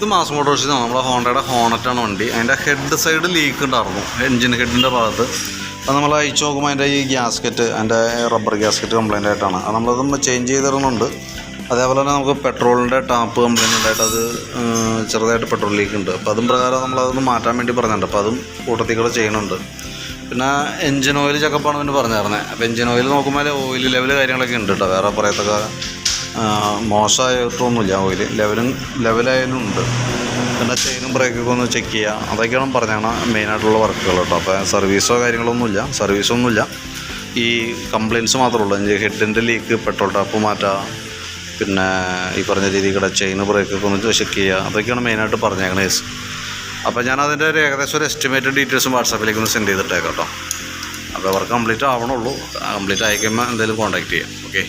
ഇത് മാസ് മോട്ടോഴ്സിനാണ്, നമ്മുടെ ഹോണ്ടയുടെ ഹോണറ്റാണ് വണ്ടി. അതിൻ്റെ ഹെഡ് സൈഡ് ലീക്ക് ഉണ്ടായിരുന്നു, എൻജിൻ ഹെഡിൻ്റെ ഭാഗത്ത്. അത് നമ്മൾ അയച്ചു നോക്കുമ്പോൾ അതിൻ്റെ ഈ ഗ്യാസ്കറ്റ്, അതിൻ്റെ റബ്ബർ ഗ്യാസ്കറ്റ് കംപ്ലൈൻ്റ് ആയിട്ടാണ്. അത് നമ്മളത് ചേഞ്ച് ചെയ്ത് തരുന്നുണ്ട്. അതേപോലെ തന്നെ നമുക്ക് പെട്രോളിൻ്റെ ടാപ്പ് കംപ്ലൈൻ്റ് ഉണ്ടായിട്ട് അത് ചെറുതായിട്ട് പെട്രോൾ ലീക്ക് ഉണ്ട്. അപ്പോൾ അതും പ്രകാരം നമ്മളതൊന്ന് മാറ്റാൻ വേണ്ടി പറഞ്ഞിട്ടുണ്ട്. അപ്പോൾ അതും കൂട്ടത്തിൽ കൂടെ ചെയ്യുന്നുണ്ട്. പിന്നെ എൻജിൻ ഓയിൽ ചെക്കപ്പാണ് പിന്നെ പറഞ്ഞിരുന്നത്. അപ്പോൾ എൻജിൻ ഓയിൽ നോക്കുമ്പോൾ ഓയിൽ ലെവൽ കാര്യങ്ങളൊക്കെ ഉണ്ട് കേട്ടോ. വേറെ പറയത്തൊക്കെ മോശമായിട്ടൊന്നുമില്ല. ഓയിൽ ലെവലായാലും ഉണ്ട്. പിന്നെ ചെയിനും ബ്രേക്കൊക്കെ ഒന്ന് ചെക്ക് ചെയ്യുക, അതൊക്കെയാണ് പറഞ്ഞാണ് മെയിനായിട്ടുള്ള വർക്കുകൾ കേട്ടോ. അപ്പോൾ സർവീസോ സർവീസൊന്നുമില്ല. ഈ കംപ്ലയിൻറ്റ്സ് മാത്രമേ ഉള്ളൂ. ഹെഡിൻ്റെ ലീക്ക്, പെട്രോൾ ടാപ്പ് മാറ്റുക, പിന്നെ ഈ പറഞ്ഞ രീതിയിൽ കൂടെ ചെയിന് ബ്രേക്കൊക്കെ ഒന്ന് ചെക്ക് ചെയ്യുക, അതൊക്കെയാണ് മെയിനായിട്ട് പറഞ്ഞേക്കണേ. അപ്പോൾ ഞാൻ അതിൻ്റെ ഏകദേശം ഒരു എസ്റ്റിമേറ്റഡ് ഡീറ്റെയിൽസും വാട്സാപ്പിലേക്ക് ഒന്ന് സെൻഡ് ചെയ്തിട്ടേക്കാം കേട്ടോ. അപ്പോൾ വർക്ക് കംപ്ലീറ്റ് ആവണുള്ളൂ. കംപ്ലീറ്റ് ആയിക്കഴിയുമ്പോൾ എന്തെങ്കിലും കോൺടാക്റ്റ് ചെയ്യാം. ഓക്കെ.